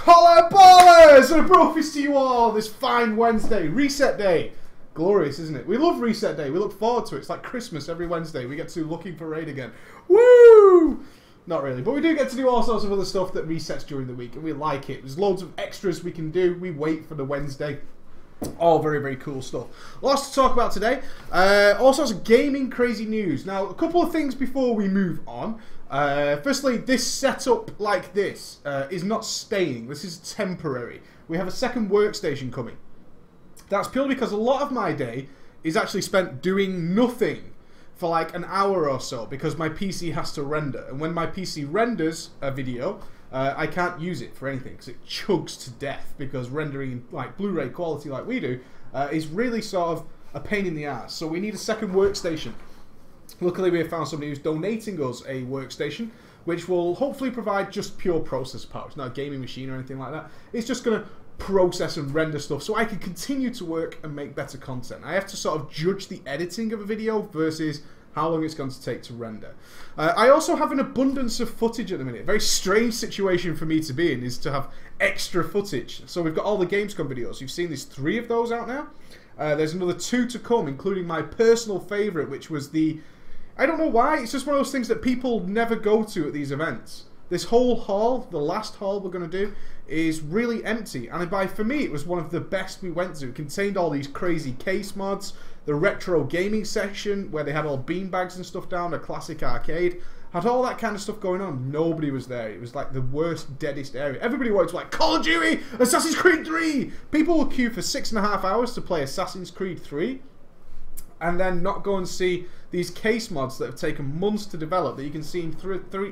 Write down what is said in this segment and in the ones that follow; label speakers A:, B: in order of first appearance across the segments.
A: Holla ballers! And a brofist to you all this fine Wednesday. Reset day. Glorious, isn't it? We love reset day. We look forward to it. It's like Christmas every Wednesday. We get to looking for raid again. Woo! Not really, but we do get to do all sorts of other stuff that resets during the week, and we like it. There's loads of extras we can do. We wait for the Wednesday. All very, very cool stuff. Lots to talk about today. All sorts of gaming crazy news. Now, a couple of things before we move on. Firstly, this setup like this is not staying. This is temporary. We have a second workstation coming. That's purely because a lot of my day is actually spent doing nothing for like an hour or so because my PC has to render. And when my PC renders a video, I can't use it for anything because it chugs to death, because rendering in like Blu-ray quality like we do is really sort of a pain in the ass. So we need a second workstation. Luckily we have found somebody who's donating us a workstation which will hopefully provide just pure processor power. It's not a gaming machine or anything like that. It's just going to process and render stuff so I can continue to work and make better content. I have to sort of judge the editing of a video versus how long it's going to take to render. I also have an abundance of footage at the minute. A very strange situation for me to be in is to have extra footage. So we've got all the Gamescom videos. You've seen there's 3 of those out now. There's another 2 to come, including my personal favourite, which was the... I don't know why, it's just one of those things that people never go to at these events. This whole hall, the last hall we're going to do, is really empty. And for me, it was one of the best we went to. It contained all these crazy case mods, the retro gaming section, where they had all beanbags and stuff down, a classic arcade. Had all that kind of stuff going on. Nobody was there. It was like the worst, deadest area. Everybody wanted to like, Call of Duty, Assassin's Creed 3! People will queue for 6.5 hours to play Assassin's Creed 3, and then not go and see these case mods that have taken months to develop that you can see in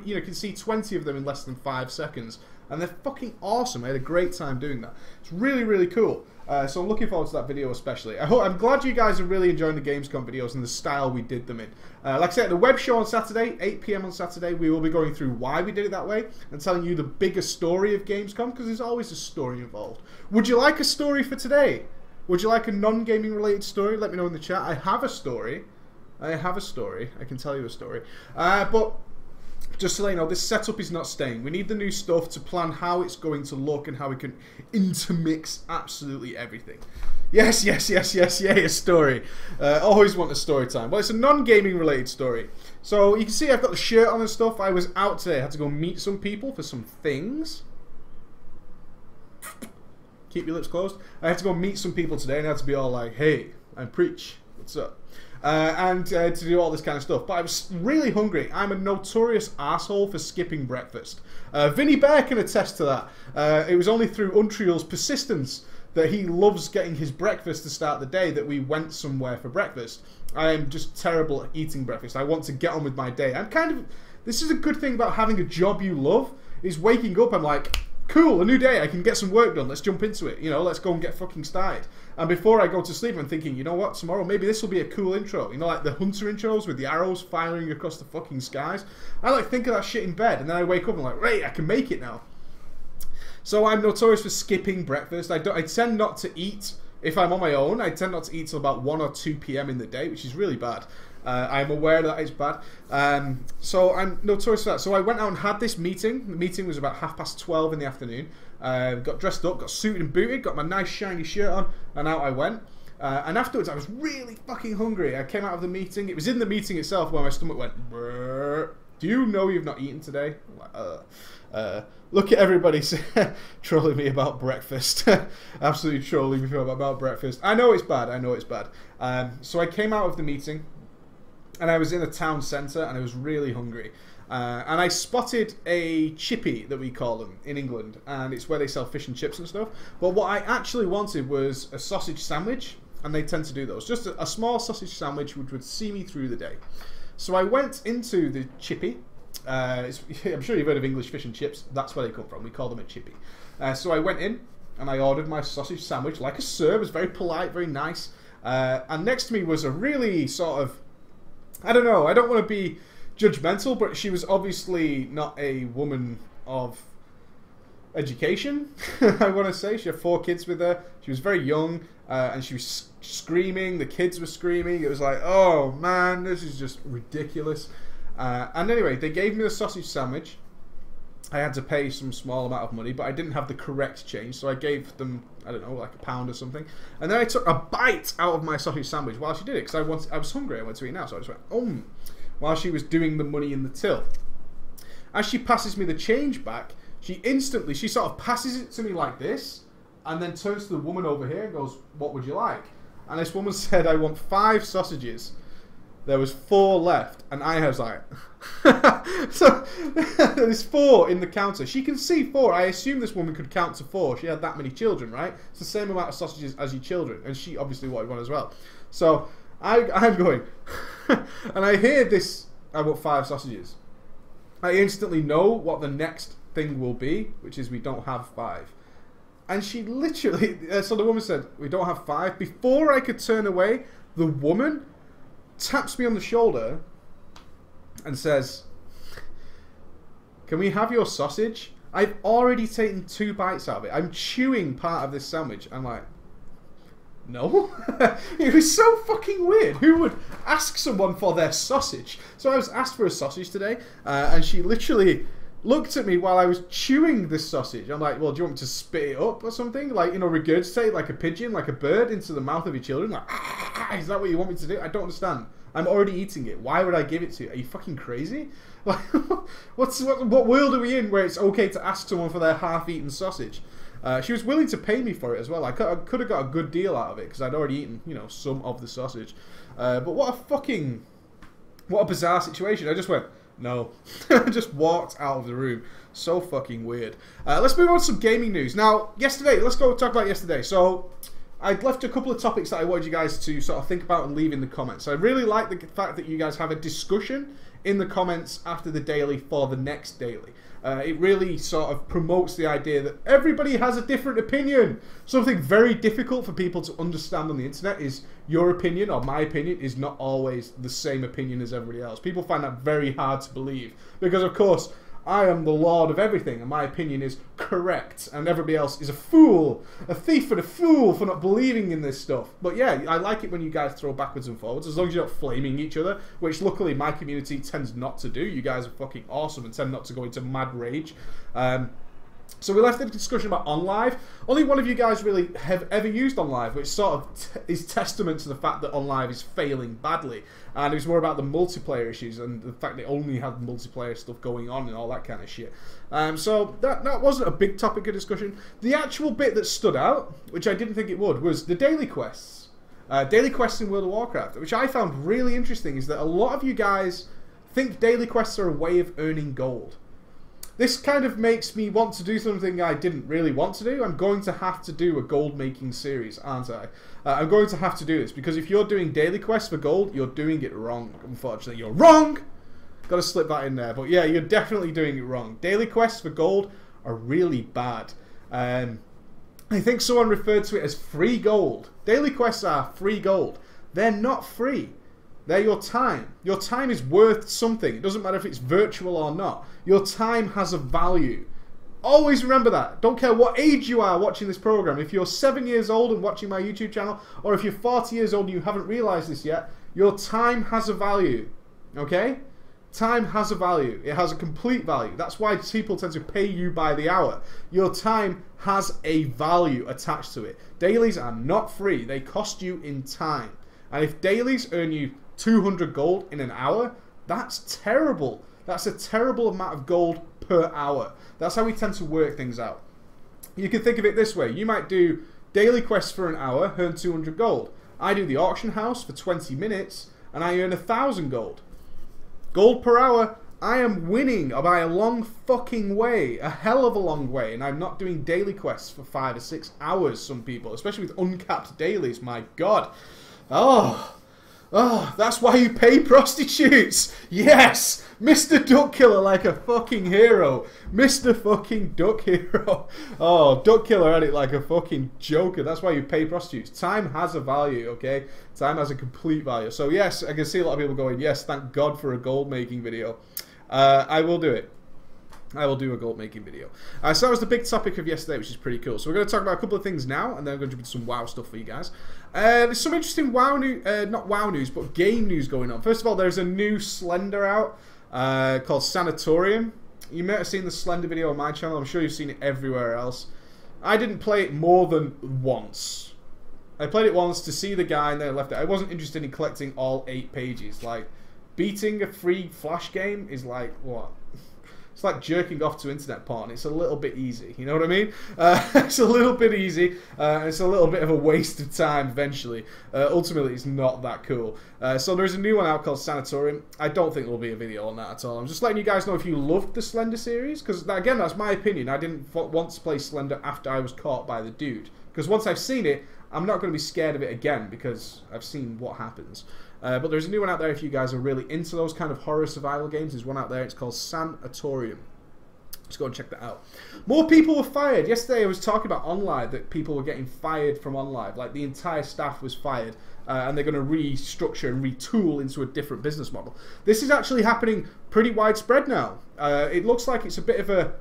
A: you can see 20 of them in less than 5 seconds. And they're fucking awesome. I had a great time doing that. It's really, really cool. So I'm looking forward to that video especially. I'm glad you guys are really enjoying the Gamescom videos and the style we did them in. Like I said, the web show on Saturday, 8 PM on Saturday, we will be going through why we did it that way and telling you the bigger story of Gamescom, because there's always a story involved. Would you like a story for today? Would you like a non-gaming related story? Let me know in the chat. I have a story. I can tell you a story. But just to let you know, this setup is not staying. We need the new stuff to plan how it's going to look and how we can intermix absolutely everything. Yes, a story. Always want a story time. Well, it's a non-gaming related story. So you can see I've got the shirt on and stuff. I was out today. I had to go meet some people for some things. Keep your lips closed. I had to go meet some people today, and I had to be all like, hey, and preach. What's up? And to do all this kind of stuff. But I was really hungry. I'm a notorious asshole for skipping breakfast. Vinny Bear can attest to that. It was only through Untriel's persistence that he loves getting his breakfast to start the day that we went somewhere for breakfast. I am just terrible at eating breakfast. I want to get on with my day. This is a good thing about having a job you love, is waking up, I'm like, cool, a new day, I can get some work done, let's jump into it, you know, let's go and get fucking started. And before I go to sleep, I'm thinking, you know what, tomorrow, maybe this will be a cool intro, you know, like the Hunter intros with the arrows firing across the fucking skies. I like think of that shit in bed, and then I wake up and I'm like, right, I can make it now. So I'm notorious for skipping breakfast. I tend not to eat, if I'm on my own, I tend not to eat till about 1 or 2 PM in the day, which is really bad. I'm aware that it's bad. So I'm notorious for that. So I went out and had this meeting. The meeting was about 12:30 in the afternoon. Got dressed up, got suited and booted, got my nice shiny shirt on, and out I went. And afterwards I was really fucking hungry. I came out of the meeting. It was in the meeting itself where my stomach went, brrr. Do you know you've not eaten today? I'm like, look at everybody trolling me about breakfast. Absolutely trolling me about breakfast. I know it's bad. I know it's bad. So I came out of the meeting, and I was in a town centre, and I was really hungry. And I spotted a chippy, that we call them in England, and it's where they sell fish and chips and stuff. But what I actually wanted was a sausage sandwich, and they tend to do those. Just a small sausage sandwich which would see me through the day. So I went into the chippy. I'm sure you've heard of English fish and chips. That's where they come from. We call them a chippy. So I went in, and I ordered my sausage sandwich like a sir. It was very polite, very nice. And next to me was a really sort of... I don't know, I don't want to be judgmental, but she was obviously not a woman of education, I want to say. She had 4 kids with her. She was very young, and she was screaming. The kids were screaming. It was like, oh man, this is just ridiculous. And anyway, they gave me the sausage sandwich, I had to pay some small amount of money, but I didn't have the correct change, so I gave them, I don't know, like £1 or something. And then I took a bite out of my sausage sandwich while she did it, because I was hungry. I went to eat now, so I just went, while she was doing the money in the till. As she passes me the change back, she sort of passes it to me like this, and then turns to the woman over here and goes, "What would you like?" And this woman said, "I want 5 sausages." There was 4 left, and I was like, so there's 4 in the counter. She can see 4. I assume this woman could count to 4. She had that many children, right? It's the same amount of sausages as your children, and she obviously wanted one as well. So I'm going, and I hear this, I want 5 sausages. I instantly know what the next thing will be, which is we don't have 5. And she literally, so the woman said, "We don't have 5. Before I could turn away, the woman taps me on the shoulder and says, "Can we have your sausage?" I've already taken 2 bites out of it. I'm chewing part of this sandwich. I'm like, no. It was so fucking weird. Who would ask someone for their sausage? So I was asked for a sausage today, and she literally looked at me while I was chewing this sausage. I'm like, "Well, do you want me to spit it up or something? Like, you know, regurgitate like a pigeon, like a bird into the mouth of your children? Like, is that what you want me to do? I don't understand. I'm already eating it. Why would I give it to you? Are you fucking crazy? Like, what world are we in where it's okay to ask someone for their half-eaten sausage?" She was willing to pay me for it as well. I could have got a good deal out of it because I'd already eaten, you know, some of the sausage. But what a bizarre situation. I just went, no. I just walked out of the room. So fucking weird. Let's move on to some gaming news. Now, yesterday, let's go talk about yesterday. So, I'd left a couple of topics that I wanted you guys to sort of think about and leave in the comments. I really like the fact that you guys have a discussion in the comments after the daily for the next daily. It really sort of promotes the idea that everybody has a different opinion. Something very difficult for people to understand on the internet is your opinion or my opinion is not always the same opinion as everybody else. People find that very hard to believe because, of course, I am the lord of everything and my opinion is correct and everybody else is a fool, a thief and a fool for not believing in this stuff. But yeah, I like it when you guys throw backwards and forwards as long as you're not flaming each other, which luckily my community tends not to do. You guys are fucking awesome and tend not to go into mad rage. So we left the discussion about OnLive. Only one of you guys really have ever used OnLive, which sort of is testament to the fact that OnLive is failing badly. And it was more about the multiplayer issues and the fact they only had multiplayer stuff going on and all that kind of shit. So that wasn't a big topic of discussion. The actual bit that stood out, which I didn't think it would, was the daily quests. Daily quests in World of Warcraft, which I found really interesting, is that a lot of you guys think daily quests are a way of earning gold. This kind of makes me want to do something I didn't really want to do. I'm going to have to do a gold making series, aren't I? I'm going to have to do this because if you're doing daily quests for gold, you're doing it wrong. Unfortunately, you're wrong! Got to slip that in there. But yeah, you're definitely doing it wrong. Daily quests for gold are really bad. I think someone referred to it as free gold. Daily quests are free gold. They're not free. They're your time. Your time is worth something. It doesn't matter if it's virtual or not. Your time has a value. Always remember that. Don't care what age you are watching this program. If you're 7 years old and watching my YouTube channel, or if you're 40 years old and you haven't realized this yet, your time has a value. Okay? Time has a value. It has a complete value. That's why people tend to pay you by the hour. Your time has a value attached to it. Dailies are not free. They cost you in time. And if dailies earn you 200 gold in an hour, that's terrible. That's a terrible amount of gold per hour. That's how we tend to work things out. You can think of it this way. You might do daily quests for an hour, earn 200 gold. I do the auction house for 20 minutes, and I earn 1,000 gold. Gold per hour, I am winning by a long fucking way. A hell of a long way. And I'm not doing daily quests for 5 or 6 hours, some people. Especially with uncapped dailies, my god. Oh, that's why you pay prostitutes. Yes, Mr. Duck Killer like a fucking hero. Mr. fucking Duck Hero. Oh, Duck Killer had it like a fucking joker. That's why you pay prostitutes. Time has a value, okay? Time has a complete value. So yes, I can see a lot of people going, yes, thank God for a gold making video. I will do it. I will do a gold making video. So that was the big topic of yesterday, which is pretty cool. So we're going to talk about a couple of things now, and then I'm going to jump into some WoW stuff for you guys. There's some interesting WoW news, not WoW news, but game news going on. First of all, there's a new Slender out called Sanatorium. You may have seen the Slender video on my channel. I'm sure you've seen it everywhere else. I didn't play it more than once. I played it once to see the guy and then I left it. I wasn't interested in collecting all 8 pages. Like, beating a free Flash game is like, what? It's like jerking off to internet porn. It's a little bit easy. You know what I mean? It's a little bit easy. It's a little bit of a waste of time eventually. Ultimately, it's not that cool. So there's a new one out called Sanatorium. I don't think there'll be a video on that at all. I'm just letting you guys know if you loved the Slender series. Because, again, that's my opinion. I didn't want to play Slender after I was caught by the dude. Because once I've seen it, I'm not going to be scared of it again. Because I've seen what happens. But there's a new one out there if you guys are really into those kind of horror survival games. There's one out there. It's called Sanatorium. Let's go and check that out. More people were fired. Yesterday I was talking about OnLive, that people were getting fired from OnLive. Like the entire staff was fired. And they're going to restructure and retool into a different business model. This is actually happening pretty widespread now. It looks like it's a bit of a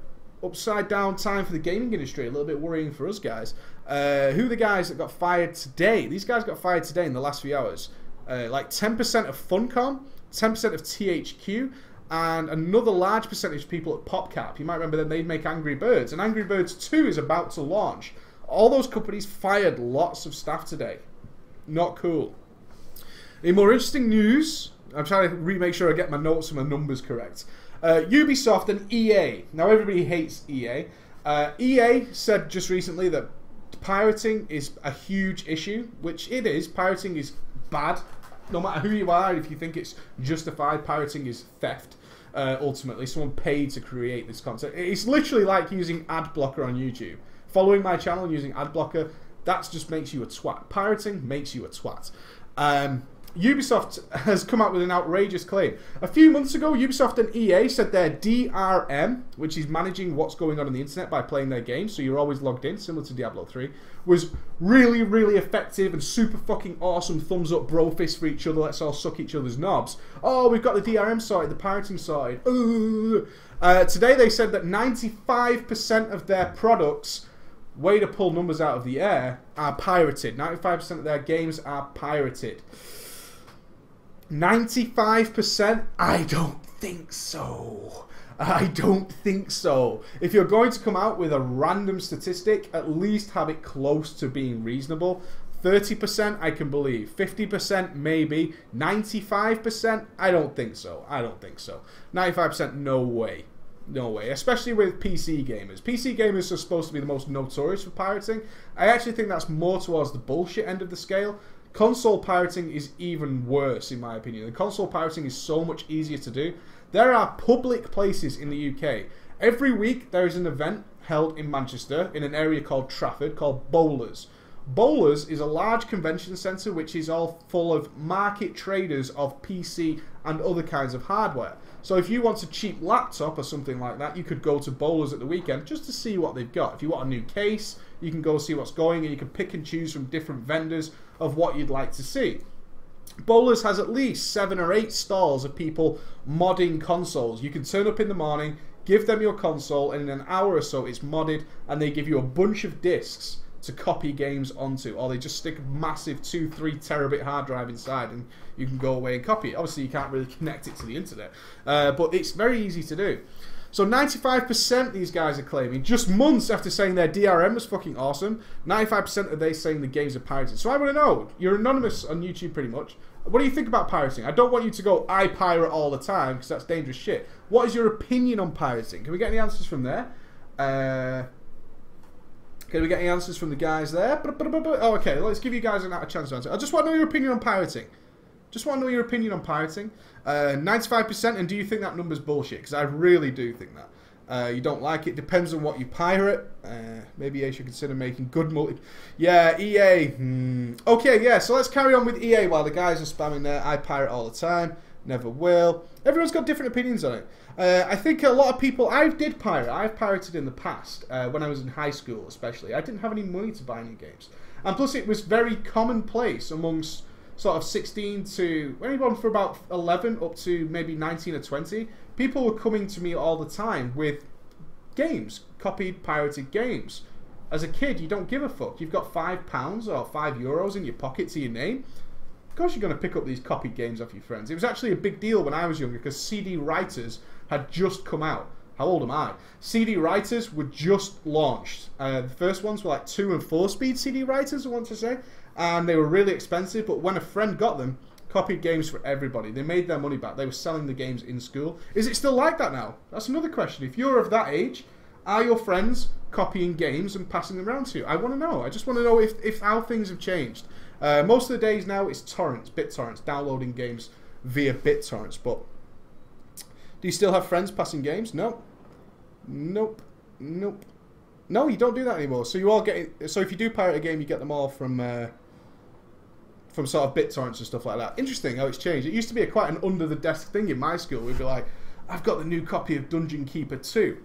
A: upside down time for the gaming industry. A little bit worrying for us guys. Who are the guys that got fired today? These guys got fired today in the last few hours. Like 10% of Funcom, 10% of THQ, and another large percentage of people at PopCap. You might remember that they'd make Angry Birds, and Angry Birds 2 is about to launch. All those companies fired lots of staff today. Not cool. In more interesting news, I'm trying to make sure I get my notes and my numbers correct. Ubisoft and EA. Now everybody hates EA. EA said just recently that pirating is a huge issue, which it is. Pirating is bad. No matter who you are, if you think it's justified, pirating is theft. Ultimately, someone paid to create this content. It's literally like using ad blocker on YouTube. Following my channel and using ad blocker, that just makes you a twat. Pirating makes you a twat. Ubisoft has come out with an outrageous claim. A few months ago, Ubisoft and EA said their DRM, which is managing what's going on the internet by playing their games, so you're always logged in, similar to Diablo 3, was really, really effective and super fucking awesome. Thumbs up, bro fist for each other. Let's all suck each other's knobs. Oh, we've got the DRM sorted, the pirating sorted. Today they said that 95% of their products, way to pull numbers out of the air, are pirated. 95% of their games are pirated. 95%? I don't think so. I don't think so. If you're going to come out with a random statistic, at least have it close to being reasonable. 30% I can believe. 50% maybe. 95%? I don't think so. I don't think so. 95% no way. No way. Especially with PC gamers. PC gamers are supposed to be the most notorious for pirating. I actually think that's more towards the bullshit end of the scale. Console pirating is even worse, in my opinion. The console pirating is so much easier to do. There are public places in the UK. Every week there is an event held in Manchester in an area called Trafford called Bowlers. Bowlers is a large convention centre which is all full of market traders of PC and other kinds of hardware. So if you want a cheap laptop or something like that, you could go to Bowlers at the weekend just to see what they've got. If you want a new case, you can go see what's going, and you can pick and choose from different vendors of what you'd like to see. Bowlers has at least 7 or 8 stalls of people modding consoles. You can turn up in the morning, give them your console, and in an hour or so it's modded, and they give you a bunch of discs to copy games onto, or they just stick a massive 2-3 terabit hard drive inside and you can go away and copy it. Obviously you can't really connect it to the internet, but it's very easy to do. So 95% these guys are claiming, just months after saying their DRM was fucking awesome, 95% of they saying the games are pirated. So I want to know, you're anonymous on YouTube pretty much, what do you think about pirating? I don't want you to go, I pirate all the time, because that's dangerous shit. What is your opinion on pirating? Can we get any answers from there? Can we get any answers from the guys there? Oh, okay, let's give you guys a chance to answer. I just want to know your opinion on pirating. Just want to know your opinion on pirating. 95%, and do you think that number's bullshit? Because I really do think that. You don't like it. Depends on what you pirate. Maybe EA should consider making good multi... Yeah, EA. Okay, yeah, so let's carry on with EA while the guys are spamming there. I pirate all the time. Never will. Everyone's got different opinions on it. I think a lot of people... I've pirated in the past, when I was in high school especially. I didn't have any money to buy new games. And plus it was very commonplace amongst sort of 16 to... anyone for about 11 up to maybe 19 or 20. People were coming to me all the time with games. Copied, pirated games. As a kid, you don't give a fuck. You've got £5 or €5 in your pocket to your name. Of course you're going to pick up these copied games off your friends. It was actually a big deal when I was younger because CD writers had just come out. how old am I? CD writers were just launched. The first ones were like 2 and 4 speed CD writers, I want to say. And they were really expensive, but when a friend got them, copied games for everybody. They made their money back. They were selling the games in school. Is it still like that now? That's another question. If you're of that age, are your friends copying games and passing them around to you? I want to know. I just want to know if how things have changed. Most of the days now it's torrents, BitTorrents, downloading games via BitTorrents. But do you still have friends passing games? No. Nope. Nope. No, you don't do that anymore. So you all get. So if you do pirate a game, you get them all from sort of BitTorrents and stuff like that. Interesting how it's changed. It used to be quite an under-the-desk thing in my school. We'd be like, I've got the new copy of Dungeon Keeper 2.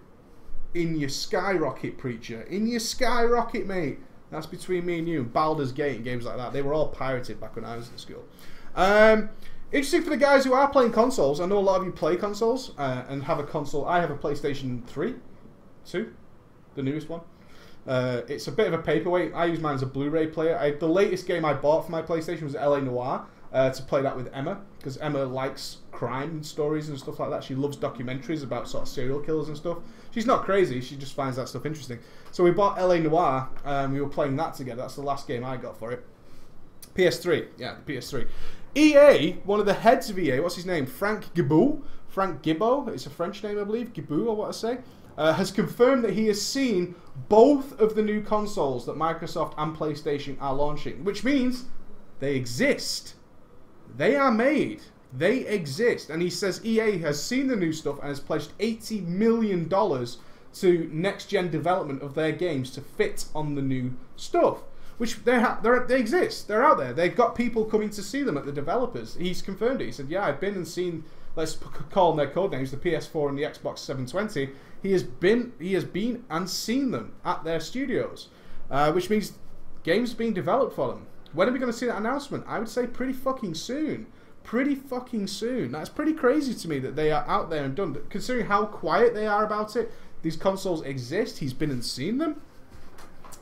A: In your Skyrocket, preacher. In your Skyrocket, mate. That's between me and you. Baldur's Gate and games like that. They were all pirated back when I was in school. Interesting for the guys who are playing consoles. I know a lot of you play consoles and have a console. I have a PlayStation 3. 2. The newest one. It's a bit of a paperweight. I use mine as a Blu-ray player. The latest game I bought for my PlayStation was LA Noire to play that with Emma, because Emma likes crime stories and stuff like that. She loves documentaries about sort of serial killers and stuff. She's not crazy, she just finds that stuff interesting. So we bought LA Noire, we were playing that together. That's the last game I got for it. PS3, yeah, the PS3. EA, one of the heads of EA, what's his name? Frank Gibault. Frank Gibault, it's a French name I believe, Gibault, I want to say. Has confirmed that he has seen both of the new consoles that Microsoft and PlayStation are launching, which means they exist. They are made. They exist. And he says EA has seen the new stuff and has pledged $80 million to next-gen development of their games to fit on the new stuff. Which they exist. They're out there. They've got people coming to see them at the developers. He's confirmed it. He said, yeah, I've been and seen, let's call them their code names, the PS4 and the Xbox 720. He has been and seen them at their studios, which means games are being developed for them. When are we going to see that announcement? I would say pretty fucking soon. Pretty fucking soon. That's pretty crazy to me that they are out there and done. Considering how quiet they are about it, these consoles exist. He's been and seen them.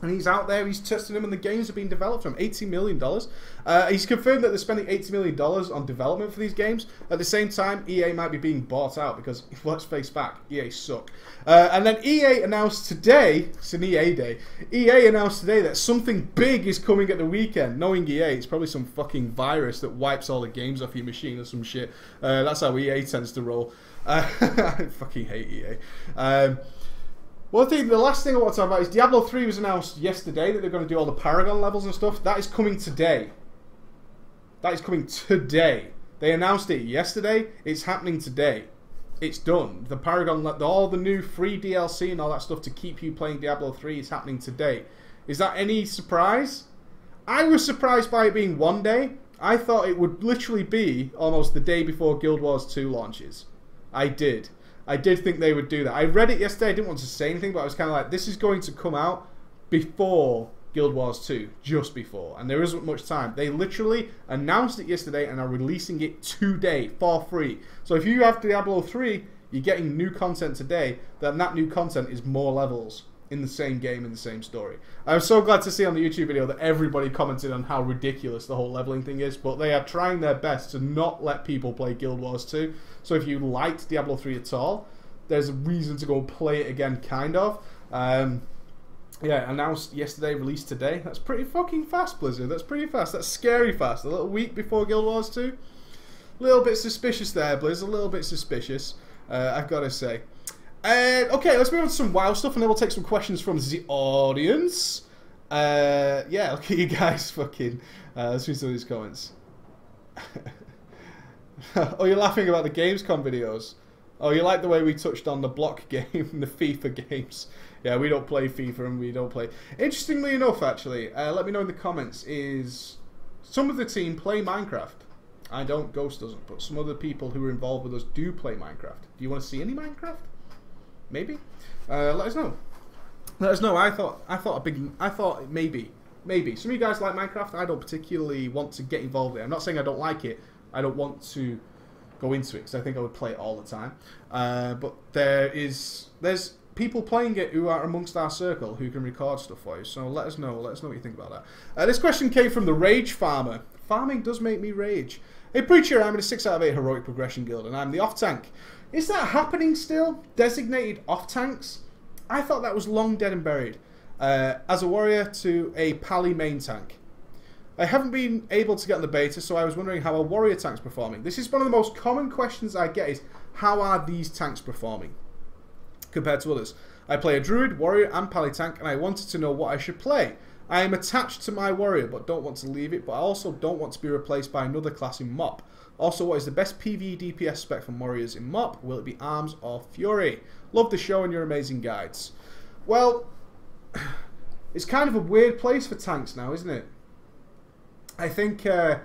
A: And he's out there, he's testing them, and the games are being developed from $80 million. He's confirmed that they're spending $80 million on development for these games. At the same time, EA might be being bought out because, let's face back, EA suck. And then EA announced today, it's an EA day, EA announced today that something big is coming at the weekend. Knowing EA, it's probably some fucking virus that wipes all the games off your machine or some shit. That's how EA tends to roll. I fucking hate EA. The last thing I want to talk about is Diablo 3 was announced yesterday that they're going to do all the Paragon levels and stuff. That is coming today. That is coming today. They announced it yesterday. It's happening today. It's done. The Paragon, all the new free DLC and all that stuff to keep you playing Diablo 3 is happening today. Is that any surprise? I was surprised by it being one day. I thought it would literally be almost the day before Guild Wars 2 launches. I did think they would do that. I read it yesterday. I didn't want to say anything, but I was kind of like, this is going to come out before Guild Wars 2. Just before. And there isn't much time. They literally announced it yesterday and are releasing it today for free. So if you have Diablo 3, you're getting new content today. Then that new content is more levels in the same game, in the same story. I was so glad to see on the YouTube video that everybody commented on how ridiculous the whole leveling thing is, but they are trying their best to not let people play Guild Wars 2. So if you liked Diablo 3 at all, there's a reason to go play it again, kind of. Yeah, announced yesterday, released today. That's pretty fucking fast, Blizzard. That's pretty fast. That's scary fast. A little week before Guild Wars 2. A little bit suspicious there, Blizz. A little bit suspicious, I've got to say. Okay, let's move on to some WoW stuff, and then we'll take some questions from the audience. Yeah, look at you guys fucking... let's read some of these comments. Oh, you're laughing about the Gamescom videos. Oh, you like the way we touched on the block game and the FIFA games. Yeah, we don't play FIFA and we don't play... Interestingly enough, actually, let me know in the comments, is some of the team play Minecraft. I don't, Ghost doesn't, but some other people who are involved with us do play Minecraft. Do you want to see any Minecraft? Maybe. Let us know. Let us know. I thought maybe. Some of you guys like Minecraft. I don't particularly want to get involved in it. I'm not saying I don't like it. I don't want to go into it because I think I would play it all the time. But there's people playing it who are amongst our circle who can record stuff for you. So let us know. Let us know what you think about that. This question came from the Rage Farmer. Farming does make me rage. Hey Preacher, I'm in a 6 out of 8 heroic progression guild and I'm the off tank. Is that happening still? Designated off-tanks? I thought that was long dead and buried. As a warrior to a pally main tank. I haven't been able to get on the beta, so I was wondering how a warrior tank's performing. This is one of the most common questions I get is, how are these tanks performing compared to others? I play a druid, warrior and pally tank, and I wanted to know what I should play. I am attached to my warrior, but don't want to leave it, but I also don't want to be replaced by another class in MoP. Also, what is the best PvE DPS spec for warriors in MoP? Will it be Arms or Fury? Love the show and your amazing guides. Well, it's kind of a weird place for tanks now, isn't it? I think the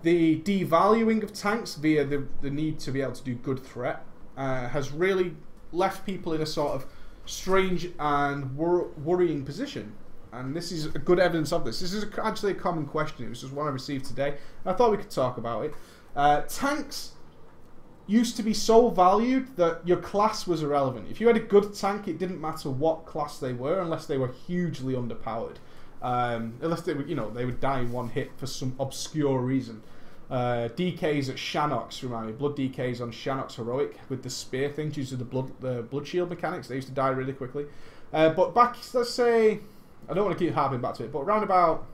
A: devaluing of tanks via the need to be able to do good threat has really left people in a sort of strange and worrying position. And this is a good evidence of this. This is actually a common question. It was just one I received today. I thought we could talk about it. Tanks used to be so valued that your class was irrelevant. If you had a good tank, it didn't matter what class they were, unless they were hugely underpowered. Unless they would, they would die in one hit for some obscure reason. DKs at Shanox, remind me, blood DKs on Shanox Heroic with the spear thing due to the blood shield mechanics. They used to die really quickly. But back, let's say, I don't want to keep harping back to it, but around about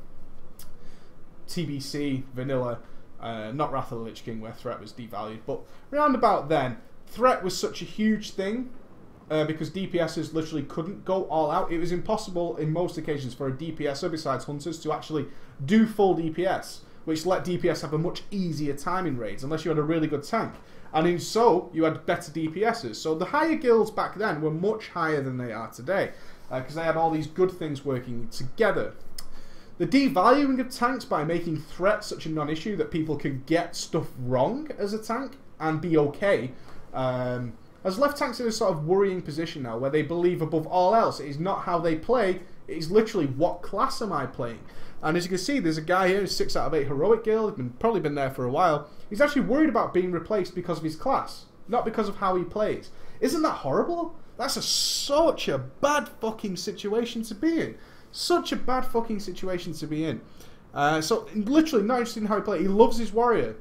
A: TBC, Vanilla, not Wrath of the Lich King where threat was devalued, but around about then, threat was such a huge thing because DPSers literally couldn't go all out. It was impossible in most occasions for a DPSer besides Hunters to actually do full DPS, which let DPS have a much easier time in raids unless you had a really good tank. And in so, you had better DPSers. So the higher guilds back then were much higher than they are today because they had all these good things working together. The devaluing of tanks by making threat such a non-issue that people can get stuff wrong as a tank and be okay has left tanks in a sort of worrying position now where they believe above all else it is not how they play, it is literally what class am I playing. And as you can see, there's a guy here, 6 out of 8 Heroic Guild, probably been there for a while. He's actually worried about being replaced because of his class, not because of how he plays. Isn't that horrible? That's such a bad fucking situation to be in. Such a bad fucking situation to be in. So, literally, not interested in how he plays. He loves his warrior,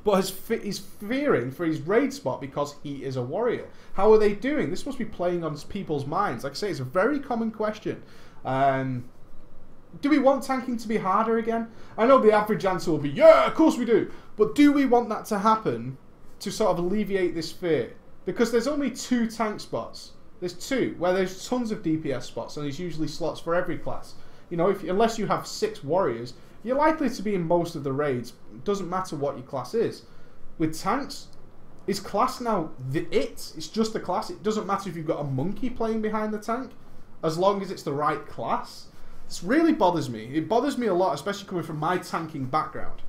A: but he's fearing for his raid spot because he is a warrior. How are they doing? This must be playing on people's minds. Like I say, it's a very common question. Do we want tanking to be harder again? I know the average answer will be, yeah, of course we do. But do we want that to happen to sort of alleviate this fear? Because there's only 2 tank spots. There's 2, where there's tons of DPS spots, and there's usually slots for every class. Unless you have 6 warriors, you're likely to be in most of the raids. It doesn't matter what your class is. With tanks, is class now it's just the class. It doesn't matter if you've got a monkey playing behind the tank, as long as it's the right class. This really bothers me. It bothers me a lot, especially coming from my tanking background.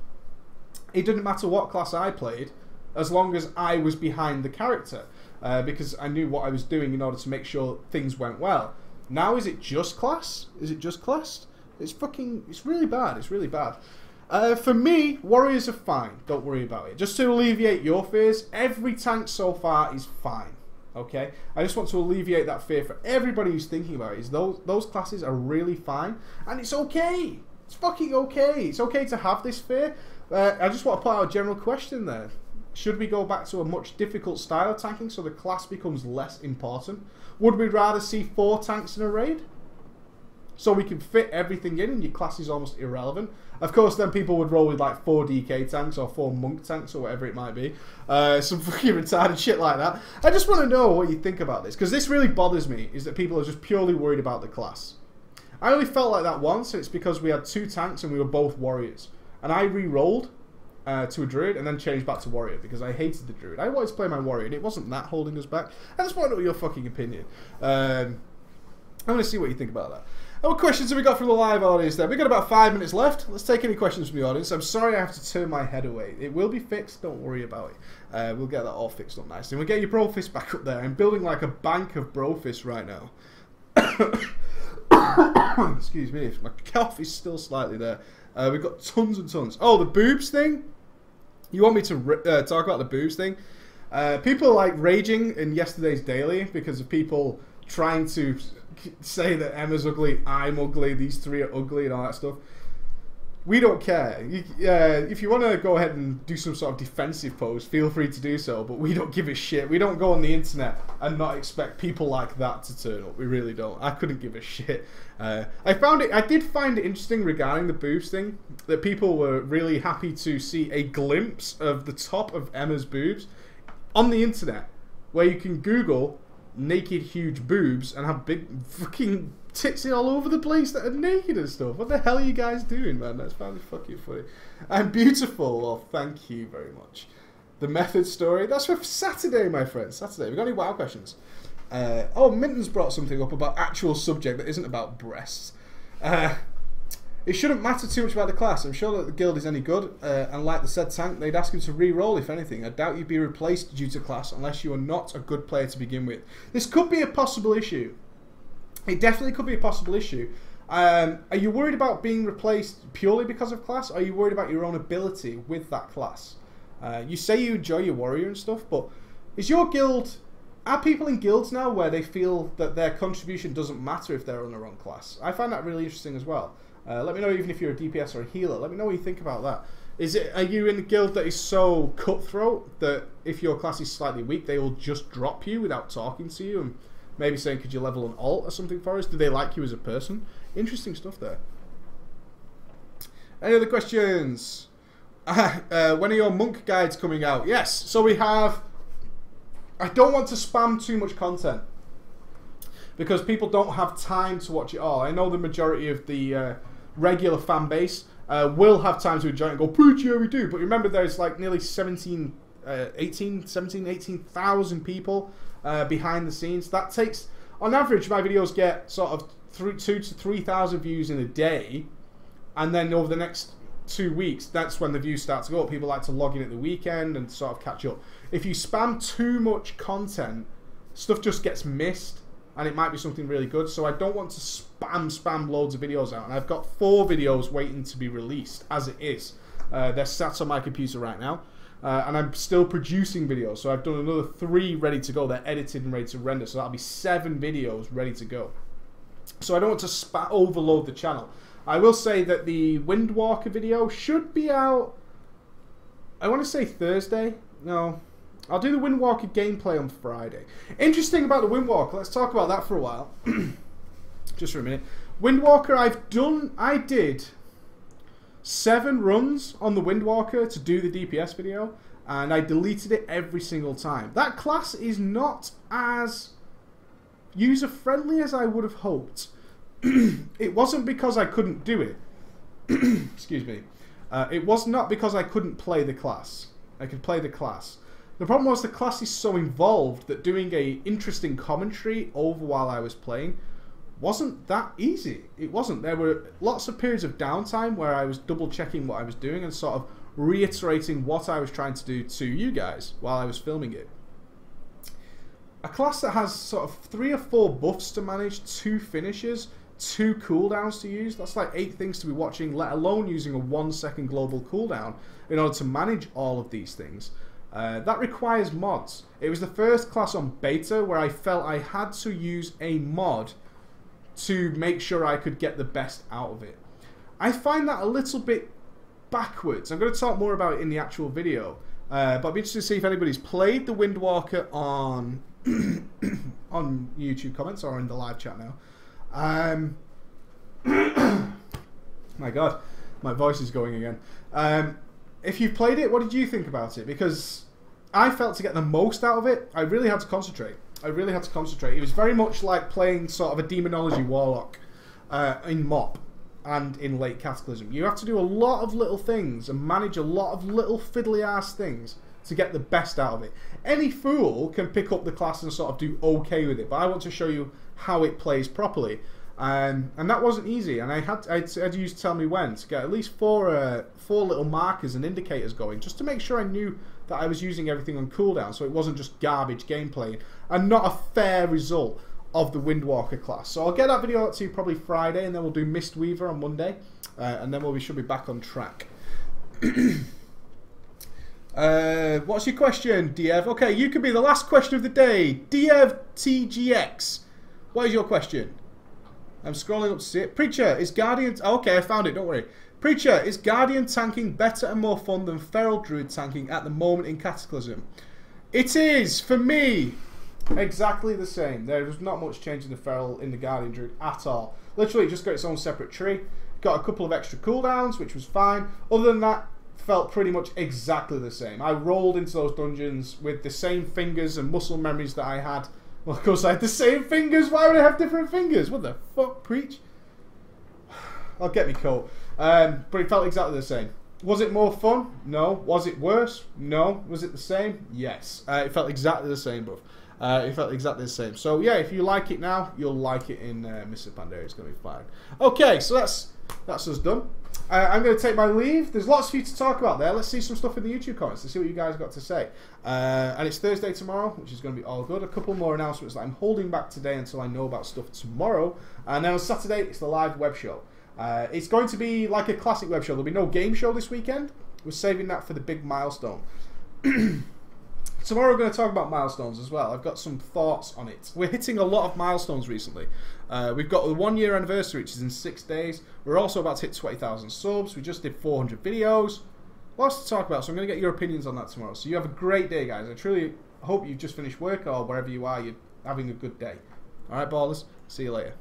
A: It didn't matter what class I played, as long as I was behind the character, because I knew what I was doing in order to make sure things went well. Now, is it just class? Is it just class? It's really bad. It's really bad. For me, warriors are fine. Don't worry about it. Just to alleviate your fears, every tank so far is fine. Okay? I just want to alleviate that fear for everybody who's thinking about it. Is those classes are really fine, and it's okay. It's fucking okay. It's okay to have this fear. I just want to put out a general question there. Should we go back to a much difficult style of tanking so the class becomes less important? Would we rather see 4 tanks in a raid? So we can fit everything in and your class is almost irrelevant. Of course, then people would roll with like 4 DK tanks or 4 monk tanks or whatever it might be. Some fucking retarded shit like that. I just want to know what you think about this, because this really bothers me, is that people are just purely worried about the class. I only felt like that once, and it's because we had 2 tanks and we were both warriors. And I re-rolled to a druid and then changed back to warrior because I hated the druid. I wanted to play my warrior and it wasn't that holding us back. I just want to know your fucking opinion. I want to see what you think about that. What questions have we got from the live audience there? We've got about 5 minutes left. Let's take any questions from the audience. I'm sorry I have to turn my head away. It will be fixed, don't worry about it. We'll get that all fixed up nicely. We'll get your Brofist back up there. I'm building like a bank of Brofist right now. Excuse me, my cough is still slightly there. We've got tons and tons. Oh, the boobs thing? You want me to talk about the boobs thing? People are like raging in yesterday's daily because of people trying to say that Emma's ugly, I'm ugly, these 3 are ugly and all that stuff. We don't care. If you want to go ahead and do some sort of defensive pose, feel free to do so, but we don't give a shit. We don't go on the internet and not expect people like that to turn up. We really don't. I couldn't give a shit. I did find it interesting regarding the boobs thing, that people were really happy to see a glimpse of the top of Emma's boobs on the internet, where you can Google naked huge boobs and have big fucking tits all over the place that are naked and stuff. What the hell are you guys doing, man? That's probably fucking funny. I'm beautiful. Well, thank you very much. The method story. That's for Saturday, my friend. Saturday. We got any WoW questions? Oh, Minton's brought something up about actual subject that isn't about breasts. It shouldn't matter too much about the class. I'm sure that the guild is any good, and like the said tank, they'd ask him to re-roll if anything. I doubt you'd be replaced due to class unless you are not a good player to begin with. This could be a possible issue. It definitely could be a possible issue. Are you worried about being replaced purely because of class, or are you worried about your own ability with that class? You say you enjoy your warrior and stuff, but is your guild... Are people in guilds now where they feel that their contribution doesn't matter if they're on the wrong class? I find that really interesting as well. Let me know even if you're a DPS or a healer. Let me know what you think about that. Are you in a guild that is so cutthroat that if your class is slightly weak, they will just drop you without talking to you and maybe saying, could you level an alt or something for us? Do they like you as a person? Interesting stuff there. Any other questions? When are your monk guides coming out? Yes, so we have... I don't want to spam too much content because people don't have time to watch it all. I know the majority of the regular fan base will have time to enjoy it and go, preach, yeah, we do. But remember, there's like nearly 18,000 people behind the scenes. That takes, on average, my videos get sort of 2,000 to 3,000 views in a day. And then over the next 2 weeks, that's when the views start to go up. People like to log in at the weekend and sort of catch up. If you spam too much content, stuff just gets missed, and it might be something really good. So I don't want to spam loads of videos out. And I've got 4 videos waiting to be released as it is. They're sat on my computer right now, and I'm still producing videos. So I've done another 3 ready to go. They're edited and ready to render. So that'll be 7 videos ready to go. So I don't want to overload the channel. I will say that the Windwalker video should be out, I want to say Thursday. No, I'll do the Windwalker gameplay on Friday. Interesting about the Windwalker, let's talk about that for a while. Just for a minute. Windwalker, I did 7 runs on the Windwalker to do the DPS video, and I deleted it every single time. That class is not as user-friendly as I would have hoped. It wasn't because I couldn't do it. Excuse me. It was not because I couldn't play the class. I could play the class. The problem was the class is so involved that doing a interesting commentary over while I was playing wasn't that easy. It wasn't. There were lots of periods of downtime where I was double checking what I was doing and sort of reiterating what I was trying to do to you guys while I was filming it. A class that has sort of 3 or 4 buffs to manage, 2 finishes, 2 cooldowns to use, that's like 8 things to be watching, let alone using a 1-second global cooldown in order to manage all of these things. That requires mods. It was the first class on beta where I felt I had to use a mod to make sure I could get the best out of it. I find that a little bit backwards. I'm going to talk more about it in the actual video, but I'd be interested to see if anybody's played the Windwalker on on YouTube comments or in the live chat now. My God, my voice is going again. If you've played it, what did you think about it? Because I felt to get the most out of it, I really had to concentrate. It was very much like playing sort of a Demonology Warlock in MoP and in late Cataclysm. You have to do a lot of little things and manage a lot of little fiddly ass things to get the best out of it. Any fool can pick up the class and sort of do okay with it, but I want to show you how it plays properly. And that wasn't easy, and I had to use Tell Me When to get at least 4 little markers and indicators going, just to make sure I knew that I was using everything on cooldown, so it wasn't just garbage gameplay and not a fair result of the Windwalker class. So I'll get that video out to you probably Friday, and then we'll do Mistweaver on Monday, and then we should be back on track. What's your question, Diev? Okay, you can be the last question of the day. Diev TGX, what is your question? I'm scrolling up to see it. Preacher, is Guardians... Oh, okay, I found it, don't worry. Preacher, is Guardian tanking better and more fun than Feral Druid tanking at the moment in Cataclysm? It is, for me, exactly the same. There is not much change in the Feral in the Guardian Druid at all. Literally, it just got its own separate tree. Got a couple of extra cooldowns, which was fine. Other than that, felt pretty much exactly the same. I rolled into those dungeons with the same fingers and muscle memories that I had. Well, of course, I had the same fingers. Why would I have different fingers? What the fuck, Preach? I'll get me coat. But it felt exactly the same. Was it more fun? No. Was it worse? No. Was it the same? Yes. It felt exactly the same, bruv. It felt exactly the same. So, yeah, if you like it now, you'll like it in Mists of Pandaria. It's going to be fine. Okay, so that's us done. I'm going to take my leave. There's lots for you to talk about there. Let's see some stuff in the YouTube comments. Let's see what you guys got to say. And it's Thursday tomorrow, which is going to be all good. A couple more announcements that I'm holding back today until I know about stuff tomorrow. And then on Saturday, it's the live web show. It's going to be like a classic web show. There'll be no game show this weekend. We're saving that for the big milestone. Tomorrow we're going to talk about milestones as well. I've got some thoughts on it. We're hitting a lot of milestones recently. We've got the 1 year anniversary, which is in 6 days. We're also about to hit 20,000 subs. We just did 400 videos. Lots to talk about, so I'm going to get your opinions on that tomorrow. So you have a great day, guys. I truly hope you've just finished work or wherever you are, you're having a good day. Alright, ballers. See you later.